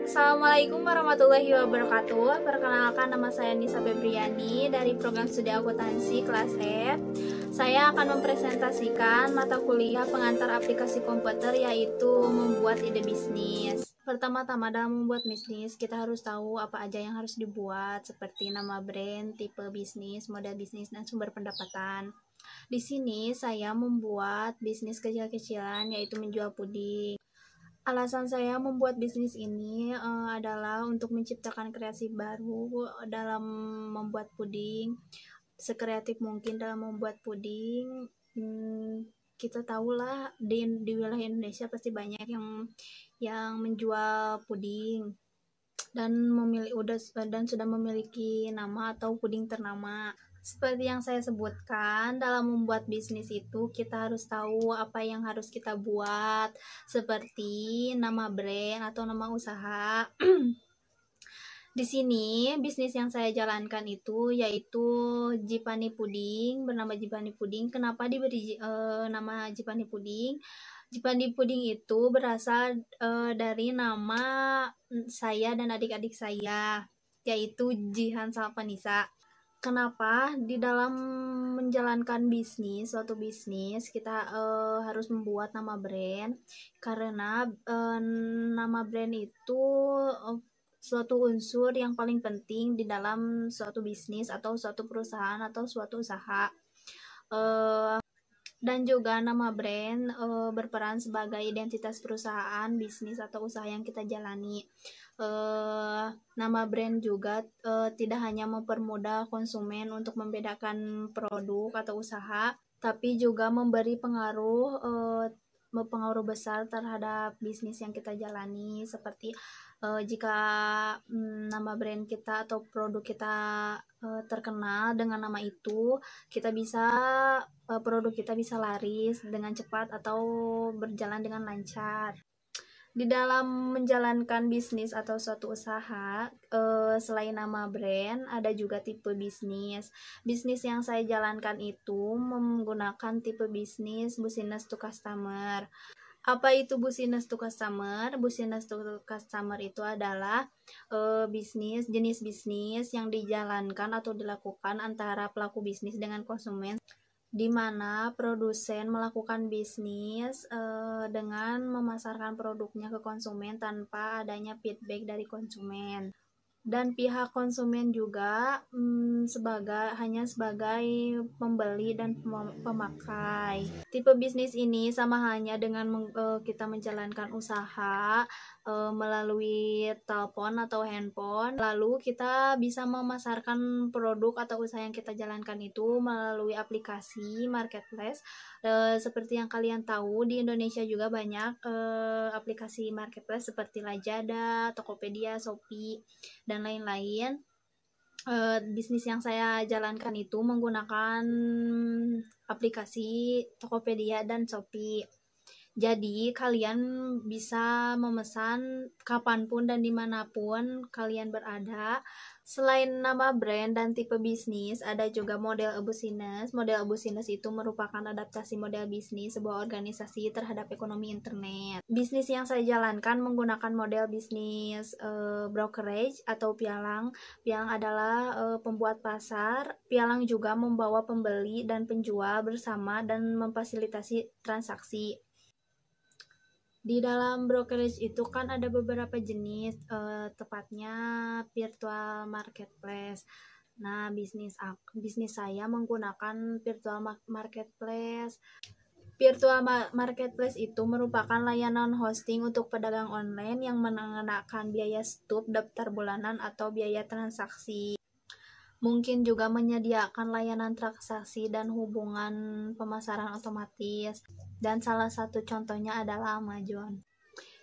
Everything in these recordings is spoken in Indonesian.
Assalamualaikum warahmatullahi wabarakatuh. Perkenalkan, nama saya Nisa Febriani dari program studi akuntansi kelas F. Saya akan mempresentasikan mata kuliah pengantar aplikasi komputer, yaitu membuat ide bisnis. Pertama-tama, dalam membuat bisnis kita harus tahu apa aja yang harus dibuat, seperti nama brand, tipe bisnis, model bisnis, dan sumber pendapatan. Di sini saya membuat bisnis kecil-kecilan, yaitu menjual puding. Alasan saya membuat bisnis ini adalah untuk menciptakan kreasi baru dalam membuat puding, sekreatif mungkin dalam membuat puding. Kita tahulah di wilayah Indonesia pasti banyak yang menjual puding dan sudah memiliki nama atau puding ternama. Seperti yang saya sebutkan, dalam membuat bisnis itu kita harus tahu apa yang harus kita buat, seperti nama brand atau nama usaha. Di sini bisnis yang saya jalankan itu yaitu Jipani Puding, bernama Jipani Puding. Kenapa diberi nama Jipani Puding? Jipani Puding itu berasal dari nama saya dan adik-adik saya, yaitu Jihan Salvanisa. Kenapa di dalam menjalankan suatu bisnis kita harus membuat nama brand? Karena nama brand itu suatu unsur yang paling penting di dalam suatu bisnis atau suatu perusahaan atau suatu usaha. Dan juga nama brand berperan sebagai identitas perusahaan, bisnis atau usaha yang kita jalani. Nama brand juga tidak hanya mempermudah konsumen untuk membedakan produk atau usaha, tapi juga memberi pengaruh besar terhadap bisnis yang kita jalani. Seperti jika nama brand kita atau produk kita terkenal dengan nama itu, produk kita bisa laris dengan cepat atau berjalan dengan lancar. Di dalam menjalankan bisnis atau suatu usaha, selain nama brand, ada juga tipe bisnis. Bisnis yang saya jalankan itu menggunakan tipe bisnis business to customer. Apa itu business to customer? Business to customer itu adalah jenis bisnis yang dijalankan atau dilakukan antara pelaku bisnis dengan konsumen, di mana produsen melakukan bisnis dengan memasarkan produknya ke konsumen tanpa adanya feedback dari konsumen. Dan pihak konsumen juga hanya sebagai pembeli dan pemakai. Tipe bisnis ini sama halnya dengan kita menjalankan usaha melalui telepon atau handphone. Lalu kita bisa memasarkan produk atau usaha yang kita jalankan itu melalui aplikasi marketplace. Seperti yang kalian tahu, di Indonesia juga banyak aplikasi marketplace seperti Lazada, Tokopedia, Shopee, dan lain-lain. Bisnis yang saya jalankan itu menggunakan aplikasi Tokopedia dan Shopee. Jadi kalian bisa memesan kapanpun dan dimanapun kalian berada. Selain nama brand dan tipe bisnis, ada juga model a business. Model a business itu merupakan adaptasi model bisnis sebuah organisasi terhadap ekonomi internet. Bisnis yang saya jalankan menggunakan model bisnis brokerage atau pialang. Pialang adalah pembuat pasar. Pialang juga membawa pembeli dan penjual bersama dan memfasilitasi transaksi. Di dalam brokerage itu kan ada beberapa jenis, tepatnya virtual marketplace. Nah, bisnis saya menggunakan virtual marketplace. Virtual marketplace itu merupakan layanan hosting untuk pedagang online yang mengenakan biaya stup, daftar bulanan, atau biaya transaksi. Mungkin juga menyediakan layanan transaksi dan hubungan pemasaran otomatis. Dan salah satu contohnya adalah Amazon.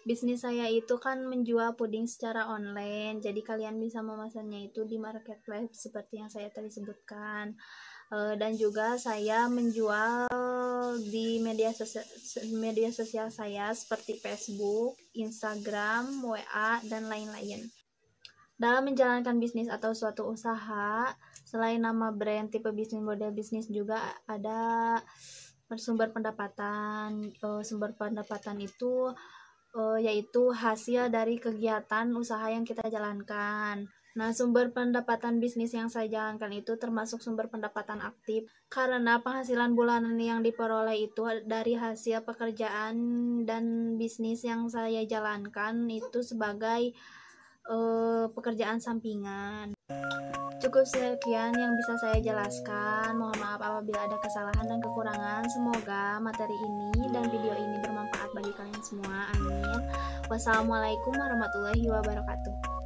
Bisnis saya itu kan menjual puding secara online, jadi kalian bisa memesannya itu di marketplace seperti yang saya tadi sebutkan. Dan juga saya menjual di media sosial saya seperti Facebook, Instagram, WA, dan lain-lain. Dalam menjalankan bisnis atau suatu usaha, selain nama brand, tipe bisnis, model bisnis, juga ada sumber pendapatan. Sumber pendapatan itu yaitu hasil dari kegiatan usaha yang kita jalankan. Nah, sumber pendapatan bisnis yang saya jalankan itu termasuk sumber pendapatan aktif karena penghasilan bulanan yang diperoleh itu dari hasil pekerjaan dan bisnis yang saya jalankan itu sebagai pekerjaan sampingan. Cukup sekian yang bisa saya jelaskan. Mohon maaf apabila ada kesalahan dan kekurangan. Semoga materi ini dan video ini bermanfaat bagi kalian semua. Amin. Wassalamualaikum warahmatullahi wabarakatuh.